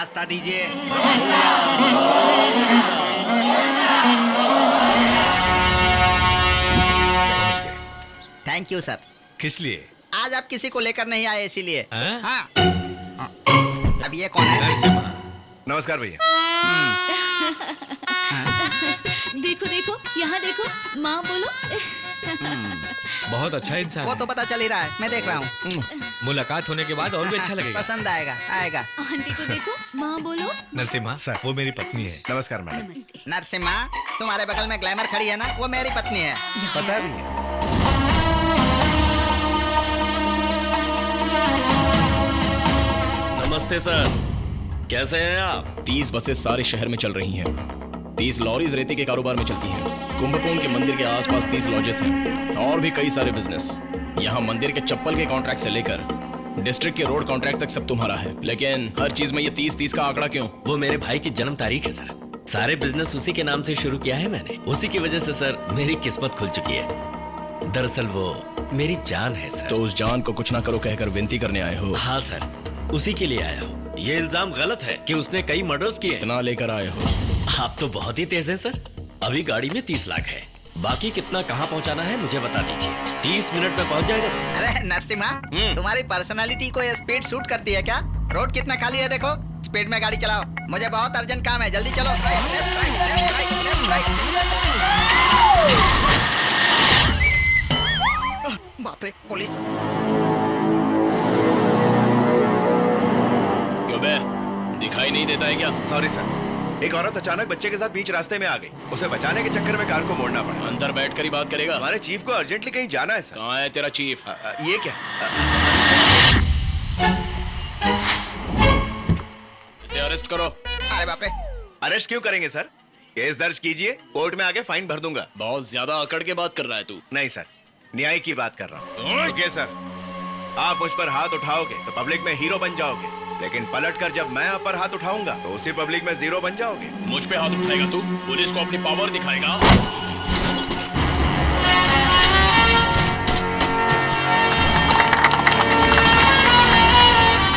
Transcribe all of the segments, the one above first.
नाश्ता दीजिए। Thank you sir. किस लिए? आज आप किसी को लेकर नहीं आए इसीलिए। हाँ? हाँ। अब ये कौन है? नरसिम्हा। नमस्कार भैया। देखो देखो, यहाँ देखो, माँ बोलो। बहुत अच्छा इंसान वो तो पता चल ही रहा है, मैं देख रहा हूँ। है। मुलाकात होने के बाद और भी अच्छा लगेगा। पसंद आएगा आएगा। आंटी को देखो, माँ बोलो। नरसिम्हा सर। वो मेरी पत्नी है। नमस्कार मैडम। नमस्ते। नरसिम्हा, तुम्हारे बगल में ग्लैमर खड़ी है ना, वो मेरी पत्नी है। पता है भैया। नमस्ते सर, कैसे हैं आप? 30 बसें सारे शहर में चल रही हैं। 30 लॉरीज रेती के कारोबार में चलती हैं। कुंभकोण के मंदिर के आसपास 30 लॉजेस हैं और भी कई सारे बिजनेस। यहाँ मंदिर के चप्पल के कॉन्ट्रैक्ट से लेकर डिस्ट्रिक्ट के रोड कॉन्ट्रैक्ट तक सब तुम्हारा है। लेकिन हर चीज में ये 30-30 का आंकड़ा क्यों? वो मेरे भाई की जन्म तारीख है सर। सारे बिजनेस उसी के नाम से शुरू किया है मैंने। उसी की वजह से सर मेरी किस्मत खुल चुकी है। दरअसल वो मेरी जान है सर। तो उस जान को कुछ ना करो कहकर विनती करने आए हो? हाँ सर, उसी के लिए आया हूँ। ये इल्जाम गलत है कि उसने कई मर्डर्स किए। इतना लेकर आए हो? आप तो बहुत ही तेज हैं सर। अभी गाड़ी में 30 लाख है, बाकी कितना कहाँ पहुँचाना है मुझे बता दीजिए। 30 मिनट में पहुँच जाएगा सर। अरे नरसिम्हा, तुम्हारी पर्सनालिटी को ये स्पीड सूट करती है क्या? रोड कितना खाली है देखो, स्पीड में गाड़ी चलाओ। मुझे बहुत अर्जेंट काम है, जल्दी चलो। Right, left, right, left, right, left, right. बाप रे, पुलिस। क्यों बे, दिखाई नहीं देता है क्या? सॉरी सर, एक औरत अचानक बच्चे के साथ बीच रास्ते में आ गई। उसे बचाने के चक्कर में कार को मोड़ना पड़ा। अंदर बैठ कर ही बात करेगा। हमारे चीफ को अर्जेंटली कहीं जाना है सर। कहाँ है तेरा चीफ? ये क्या? इसे अरेस्ट करो। अरे बाप रे। अरेस्ट क्यों करेंगे सर? केस दर्ज कीजिए, कोर्ट में आके फाइन भर दूंगा। बहुत ज्यादा अकड़ के बात कर रहा है तू। नहीं सर, न्याय की बात कर रहा हूँ। ओके सर, आप मुझ पर हाथ उठाओगे तो पब्लिक में हीरो बन जाओगे, लेकिन पलट कर जब मैं आप पर हाथ उठाऊंगा तो उसी पब्लिक में जीरो बन जाओगे। मुझ पे हाथ उठाएगा तू? पुलिस को अपनी पावर दिखाएगा?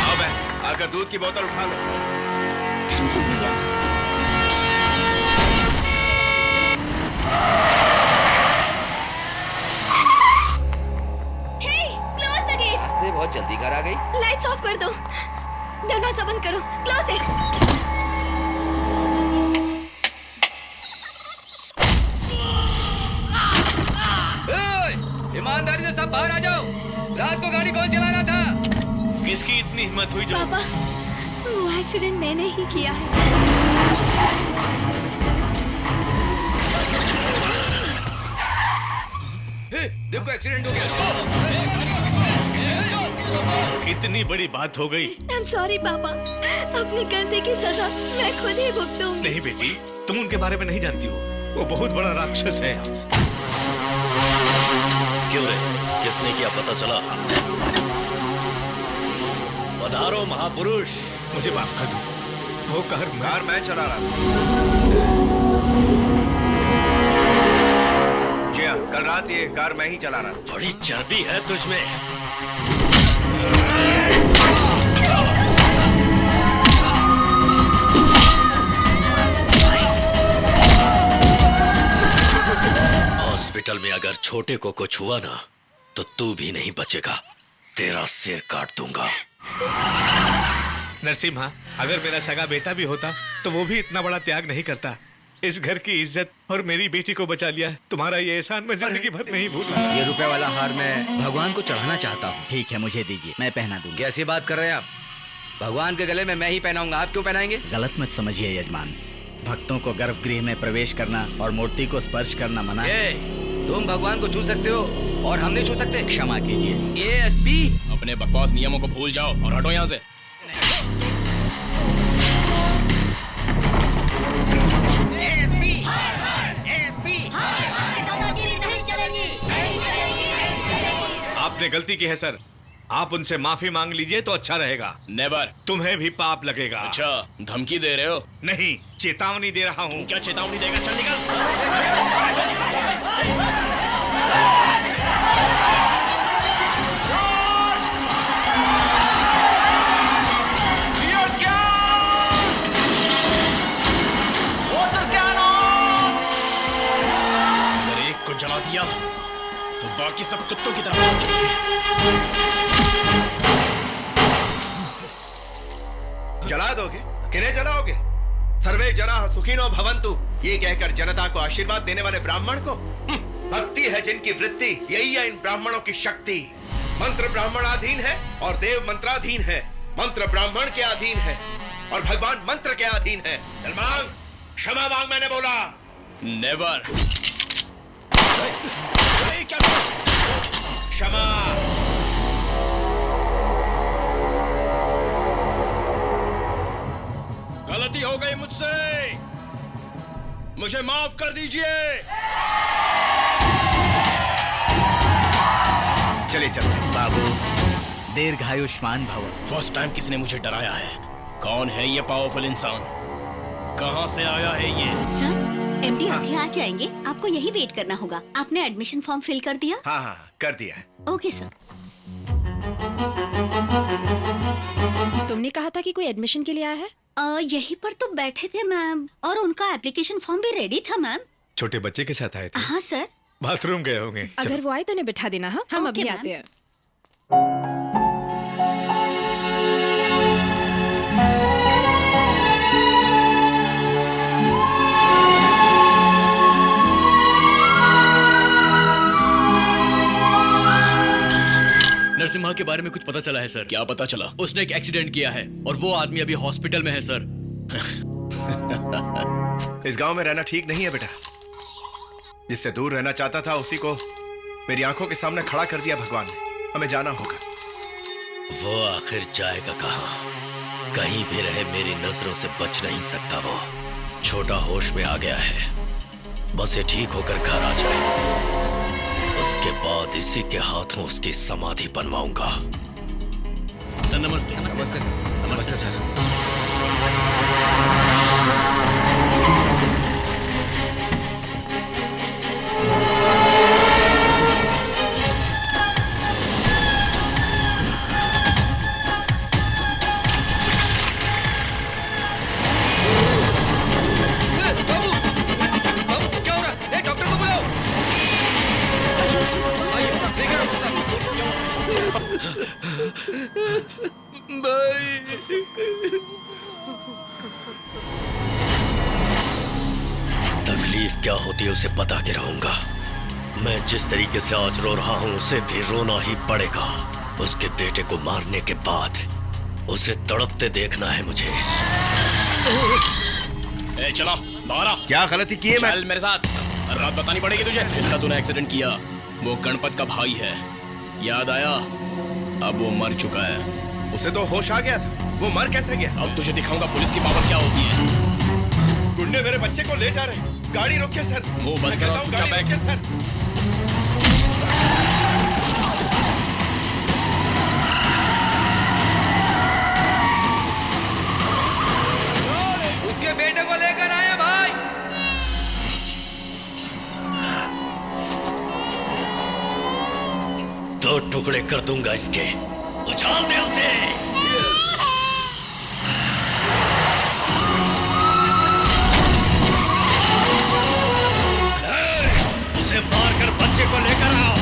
आओ बहन, आकर दूध की बोतल उठा लो। थैंक यू भैया। हे, क्लोज द गेट। रास्ते बहुत जल्दी घर आ गई। लाइट्स ऑफ कर दो। दरवाजा बंद करो। Close it. ईमानदारी से सब बाहर आ जाओ। रात को गाड़ी कौन चला रहा था? किसकी इतनी हिम्मत हुई जो? पापा, वो एक्सीडेंट मैंने ही किया है। देखो एक्सीडेंट हो गया। इतनी बड़ी बात हो गई। आई एम सॉरी पापा, अपनी गलती की सजा मैं खुद ही भुगतूंगी। नहीं बेटी, तुम उनके बारे में नहीं जानती हो। वो बहुत बड़ा राक्षस है। क्यों रे, किसने किया पता चला? पधारो महापुरुष। मुझे माफ कर दो। वो कार मैं चला रहा था। जी हाँ, कल रात ये कार मैं ही चला रहा था। बड़ी चर्बी है तुझमें। हॉस्पिटल में अगर छोटे को कुछ हुआ ना तो तू भी नहीं बचेगा। तेरा सिर काट दूंगा। नरसिम्हा, अगर मेरा सगा बेटा भी होता तो वो भी इतना बड़ा त्याग नहीं करता। इस घर की इज्जत और मेरी बेटी को बचा लिया। तुम्हारा ये एहसान मैं जिंदगी भर नहीं भूलूंगा। ये रुपए वाला हार मैं भगवान को चढ़ाना चाहता हूँ। ठीक है, मुझे दीजिए, मैं पहना दूंगा। कैसी बात कर रहे हैं आप? भगवान के गले में मैं ही पहनाऊंगा, आप क्यों पहनाएंगे? गलत मत समझिए यजमान, भक्तों को गर्भगृह में प्रवेश करना और मूर्ति को स्पर्श करना मना है। तुम भगवान को छू सकते हो और हम नहीं छू सकते। क्षमा कीजिए। एएसपी, अपने बकवास नियमों को भूल जाओ और हटो यहाँ से। आपने गलती की है सर। आप उनसे माफी मांग लीजिए तो अच्छा रहेगा। नेवर। तुम्हें भी पाप लगेगा। अच्छा, धमकी दे रहे हो? नहीं, चेतावनी दे रहा हूँ। क्या चेतावनी देगा? चल निकल। तो बाकी सब कुत्तों की तरह जला दोगे? किन्हें जलाओगे? सर्वे जनाः सुखिनो भवन्तु ये कहकर जनता को आशीर्वाद देने वाले ब्राह्मण को भक्ति है जिनकी वृत्ति, यही है इन ब्राह्मणों की शक्ति। मंत्र ब्राह्मणाधीन है और देव मंत्राधीन है। मंत्र ब्राह्मण के अधीन है और भगवान मंत्र के अधीन है। चल मांग, क्षमा मांग, मैंने बोला। नेवर। क्षमा। गलती हो गई मुझसे, मुझे माफ कर दीजिए। चलिए चलते। बाबू दीर्घायुष्मान भव। फर्स्ट टाइम किसी ने मुझे डराया है। कौन है ये पावरफुल इंसान? कहां से आया है ये? सर, एमडी अभी आ जाएंगे, आपको यही वेट करना होगा। आपने एडमिशन फॉर्म फिल कर दिया? हाँ हाँ कर दिया है। Okay sir. तुमने कहा था कि कोई एडमिशन के लिए आया है? यहीं पर तो बैठे थे मैम, और उनका एप्लीकेशन फॉर्म भी रेडी था मैम। छोटे बच्चे के साथ आए थे? हाँ सर। बाथरूम गए होंगे। अगर वो आए तो उन्हें बिठा देना। हाँ, हम ओके, अभी मैम। आते हैं। नरसिम्हा के बारे में कुछ पता चला है सर? क्या पता चला? उसने एक एक्सीडेंट किया है और वो आदमी अभी हॉस्पिटल में है सर। इस गांव में रहना ठीक नहीं है बेटा। जिससे दूर रहना चाहता था उसी को मेरी आंखों के सामने खड़ा कर दिया भगवान ने। हमें जाना होगा। वो आखिर जाएगा कहाँ? कहीं भी रहे मेरी नजरों से बच नहीं सकता। वो छोटा होश में आ गया है। बस ये ठीक होकर घर आ जाए, उसके बाद इसी के हाथों उसकी समाधि बनवाऊंगा। सर नमस्ते। नमस्ते सर। नमस्ते सर। तकलीफ क्या होती है उसे बता के रहूंगा। मैं जिस तरीके से आज रो रहा हूं उसे भी रोना ही पड़ेगा। उसके बेटे को मारने के बाद उसे तड़पते देखना है मुझे। ए चला बाहर आ। क्या गलती की है? चल मेरे साथ। हर रात बतानी पड़ेगी तुझे। जिसका तूने एक्सीडेंट किया वो गणपत का भाई है। याद आया? अब वो मर चुका है। उसे तो होश आ गया था। वो मर कैसे गया? अब तुझे दिखाऊंगा पुलिस की पावर क्या होती है। गुंडे मेरे बच्चे को ले जा रहे हैं। गाड़ी रोकिए सर। मुंह बंद मैं करो, कहता हूं, गाड़ी चुपचाप रोकिए सर। उसके बेटे को लेकर आया भाई। दो टुकड़े कर दूंगा इसके। उछाल दे उसे। उसे मारकर बच्चे को लेकर आओ।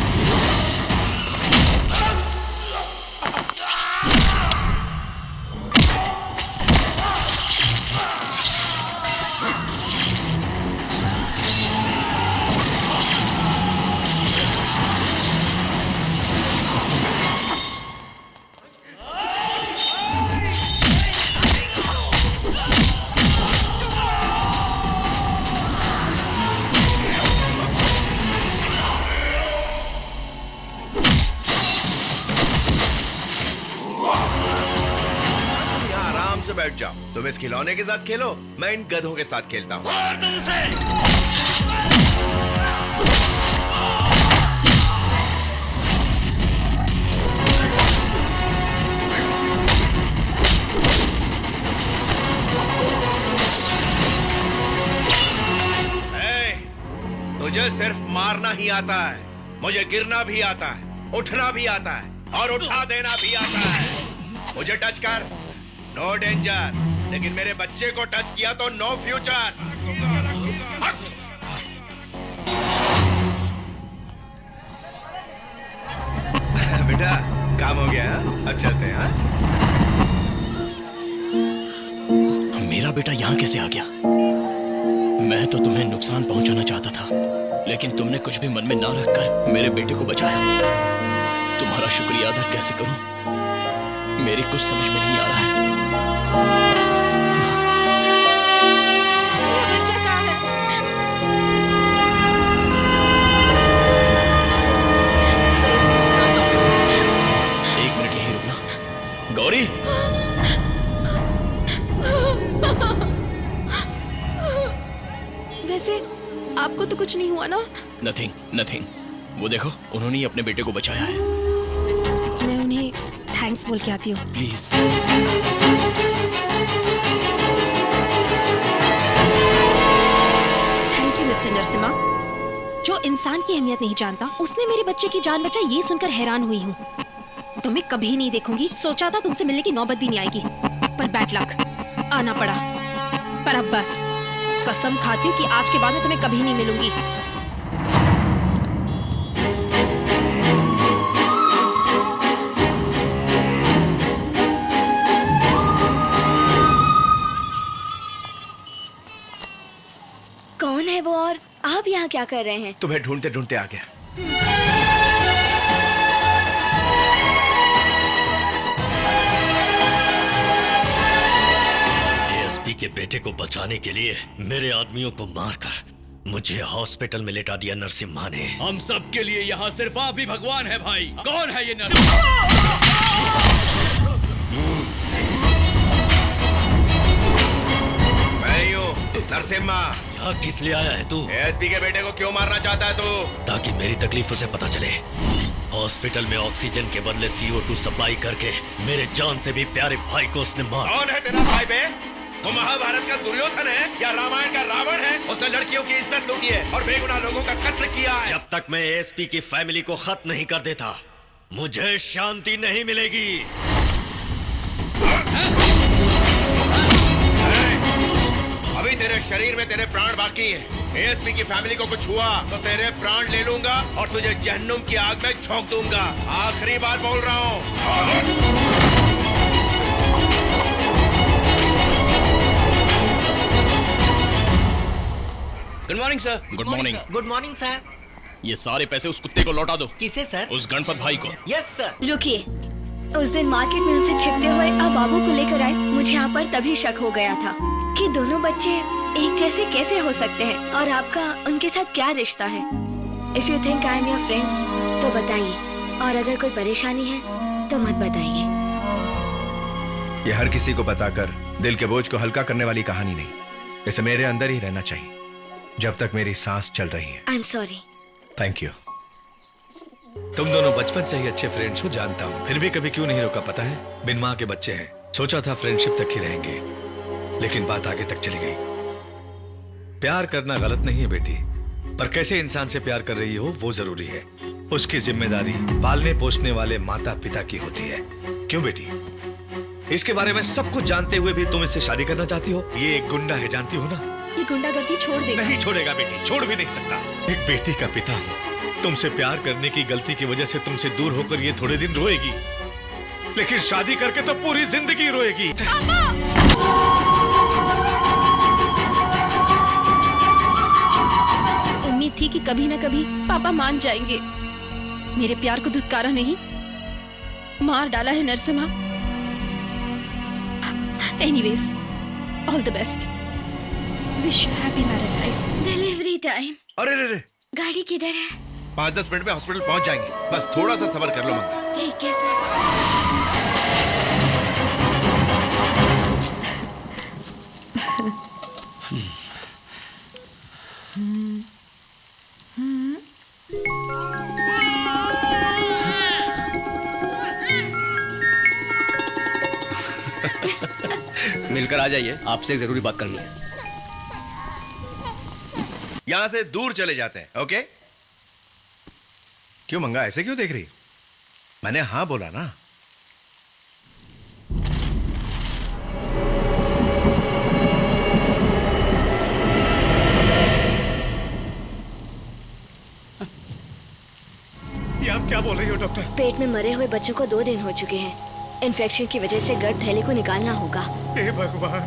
बैठ जाओ। तुम इस खिलौने के साथ खेलो, मैं इन गधों के साथ खेलता हूँ। मार दो उसे। तुझे सिर्फ मारना ही आता है, मुझे गिरना भी आता है, उठना भी आता है और उठा देना भी आता है। मुझे टच कर, नो डेंजर, लेकिन मेरे बच्चे को टच किया तो नो फ्यूचर। बेटा काम हो गया, अब चलते हैं। हाँ? मेरा बेटा यहाँ कैसे आ गया? मैं तो तुम्हें नुकसान पहुंचाना चाहता था, लेकिन तुमने कुछ भी मन में ना रखकर मेरे बेटे को बचाया। तुम्हारा शुक्रिया अदा कैसे करूं, मेरी कुछ समझ में नहीं आ रहा है। मेरा बच्चा कहाँ है? एक मिनट यहीं रुकना। गौरी, वैसे आपको तो कुछ नहीं हुआ ना? Nothing nothing. वो देखो, उन्होंने ही अपने बेटे को बचाया है। मैं उन्हें थैंक्स बोल के आती हूँ। Please. Thank you mister Narasimha. जो इंसान की अहमियत नहीं जानता, उसने मेरे बच्चे की जान बचाई, ये सुनकर हैरान हुई हूँ। तुम्हें कभी नहीं देखूंगी, सोचा था तुमसे मिलने की नौबत भी नहीं आएगी, पर बैड लक, आना पड़ा। पर अब बस, कसम खाती हूँ कि आज के बाद मैं तुम्हें कभी नहीं मिलूंगी। कौन है वो और आप यहाँ क्या कर रहे हैं? तुम्हें ढूंढते ढूंढते आ गया। एएसपी के बेटे को बचाने के लिए मेरे आदमियों को मारकर मुझे हॉस्पिटल में लेटा दिया नरसिम्हा ने। हम सब के लिए यहाँ सिर्फ आप ही भगवान है भाई। कौन है ये नरसिम्हा? मैं ही हूँ, नरसिम्हा। यहाँ किस लिए आया है तू? एएसपी के बेटे को क्यों मारना चाहता है तू? ताकि मेरी तकलीफ उसे पता चले। हॉस्पिटल में ऑक्सीजन के बदले CO2 सप्लाई करके मेरे जान से भी प्यारे भाई को उसने मारा। कौन है तेरा भाई बे? वो महाभारत का दुर्योधन है या रामायण का रावण है? उसने लड़कियों की इज्जत लूटी है और बेगुनाह लोगों का कत्ल किया है। जब तक मैं एएसपी की फैमिली को खत्म नहीं कर देता, मुझे शांति नहीं मिलेगी। अभी तेरे शरीर में तेरे प्राण बाकी हैं। एएसपी की फैमिली को कुछ हुआ तो तेरे प्राण ले लूंगा और तुझे जहन्नुम की आग में झोंक दूंगा। आखिरी बार बोल रहा हूँ। Good morning sir. Good morning. Good morning sir. ये सारे पैसे उस कुत्ते को लौटा दो। किसे सर? उस गणपत भाई को। Yes sir. रुकिए, उस दिन मार्केट में उनसे छिपते हुए आप बाबू को लेकर आए। मुझे यहाँ पर तभी शक हो गया था कि दोनों बच्चे एक जैसे कैसे हो सकते हैं और आपका उनके साथ क्या रिश्ता है। If you think I am your friend तो बताइए, और अगर कोई परेशानी है तो मत बताइए। ये हर किसी को बताकर दिल के बोझ को हल्का करने वाली कहानी नहीं। इसे मेरे अंदर ही रहना चाहिए जब तक मेरी सांस चल रही है। I am sorry. Thank you. तुम दोनों बचपन से ही अच्छे फ्रेंड्स हो, जानता हूँ, फिर भी कभी क्यों नहीं रोका पता है? बिन माँ के बच्चे हैं, सोचा था फ्रेंडशिप तक ही रहेंगे, लेकिन बात आगे तक चली गई। प्यार करना गलत नहीं है बेटी, पर कैसे इंसान से प्यार कर रही हो वो जरूरी है। उसकी जिम्मेदारी पालने पोसने वाले माता पिता की होती है। क्यों बेटी? इसके बारे में सब कुछ जानते हुए भी तुम इससे शादी करना चाहती हो? ये एक गुंडा है, जानती हो ना? ये गुंडागर्दी छोड़ देगा। नहीं छोड़ेगा बेटी, छोड़ भी नहीं सकता। एक बेटी का पिता हूं, तुमसे प्यार करने की गलती की वजह से तुमसे दूर होकर ये थोड़े दिन रोएगी, लेकिन शादी करके तो पूरी जिंदगी रोएगी। उम्मीद थी कि कभी ना कभी पापा मान जाएंगे। मेरे प्यार को धुतकारा नहीं, मार डाला है Narasimha. Anyways, all the best. Wish you happy married life. Delivery time. अरे रे रे, गाड़ी किधर है? 5-10 मिनट में हॉस्पिटल पहुंच जाएंगे। बस थोड़ा सा सब्र कर लो मंगा। ठीक है सर। मिलकर आ जाइए, आपसे एक जरूरी बात करनी है। यहां से दूर चले जाते हैं, ओके? क्यों मंगा, ऐसे क्यों देख रही? मैंने हाँ बोला ना। ये आप क्या बोल रही हो डॉक्टर? पेट में मरे हुए बच्चों को 2 दिन हो चुके हैं। इन्फेक्शन की वजह से गर्भ थैली को निकालना होगा। हे भगवान,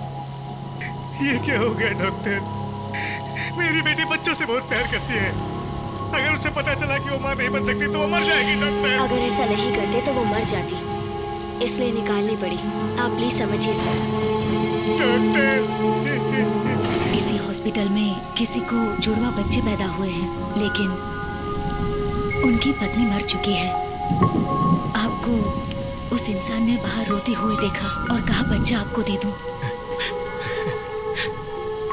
ये क्या हो गया डॉक्टर? मेरी बेटी बच्चों से बहुत प्यार करती है। अगर उसे पता चला कि वो माँ नहीं बन सकती तो वो मर जाएगी डॉक्टर। अगर ऐसा नहीं करते तो वो मर जाती, इसलिए निकालनी पड़ी। आप प्लीज समझिए सर। डॉक्टर, इसी हॉस्पिटल में किसी को जुड़वा बच्चे पैदा हुए हैं, लेकिन उनकी पत्नी मर चुकी है। आपको उस इंसान ने बाहर रोते हुए देखा और कहा बच्चा आपको दे दूं।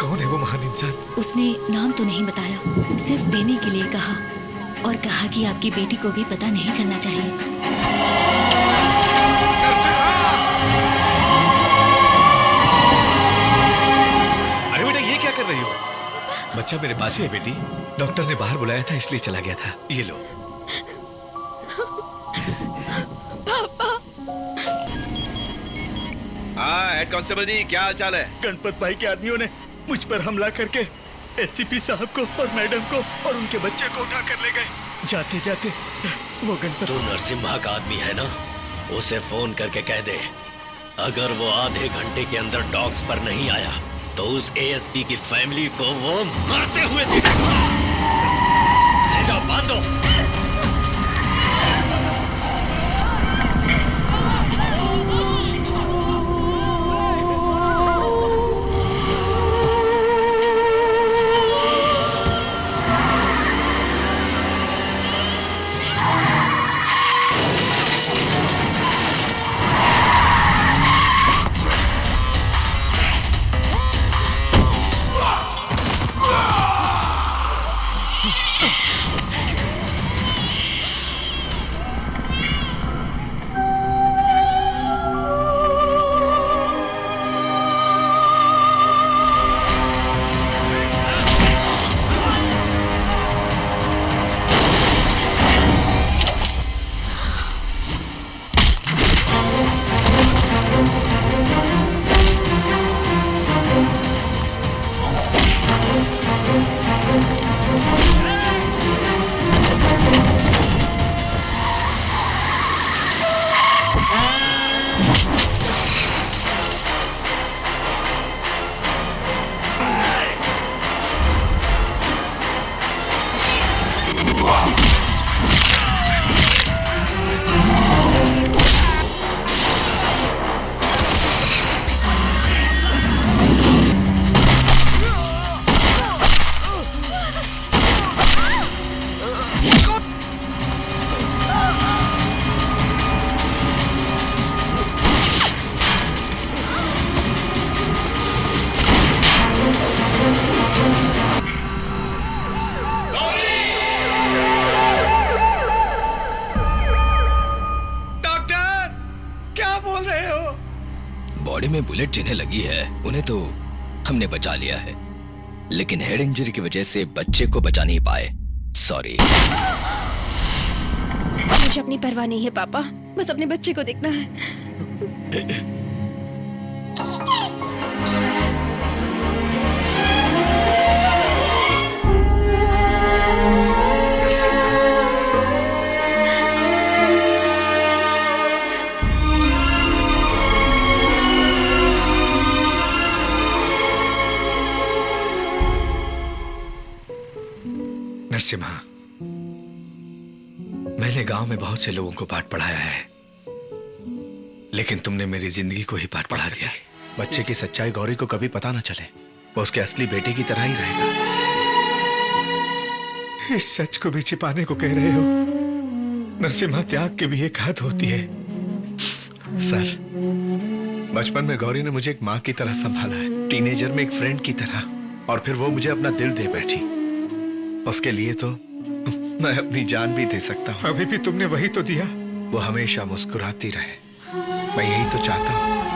कौन है वो महान इंसान? उसने नाम तो नहीं बताया, सिर्फ देने के लिए कहा और कहा कि आपकी बेटी को भी पता नहीं चलना चाहिए। अरे बेटा, ये क्या कर रही हो? बच्चा मेरे पास ही है बेटी। डॉक्टर ने बाहर बुलाया था इसलिए चला गया था। ये लो। हाँ हेड कांस्टेबल जी, क्या हाल चाल है? गणपत भाई के आदमियों ने मुझ पर हमला करके एससीपी साहब को और मैडम को और उनके बच्चे को उठा कर ले गए। जाते जाते वो गणपत। तू नरसिम्हा का आदमी है ना? उसे फोन करके कह दे, अगर वो आधे घंटे के अंदर डॉग्स पर नहीं आया तो उस एएसपी की फैमिली को वो मरते हुए देखेगा। ले जाओ, बांधो। बॉडी में बुलेट जिन्हें लगी है उन्हें तो हमने बचा लिया है, लेकिन हेड इंजरी की वजह से बच्चे को बचा नहीं पाए। सॉरी। मुझे अपनी परवाह नहीं है पापा, बस अपने बच्चे को देखना है। नरसिम्हा, मैंने गांव में बहुत से लोगों को पाठ पढ़ाया है, लेकिन तुमने मेरी जिंदगी को ही पाठ पढ़ा दिया। बच्चे की सच्चाई गौरी को कभी पता ना चले, वो उसके असली बेटे की तरह ही रहेगा। इस सच को भी छिपाने को कह रहे हो? नरसिम्हा, त्याग की भी एक हद होती है। सर, बचपन में गौरी ने मुझे एक माँ की तरह संभाला है, टीनेजर में एक फ्रेंड की तरह, और फिर वो मुझे अपना दिल दे बैठी। उसके लिए तो मैं अपनी जान भी दे सकता हूँ। अभी भी तुमने वही तो दिया। वो हमेशा मुस्कुराती रहे, मैं यही तो चाहता हूँ।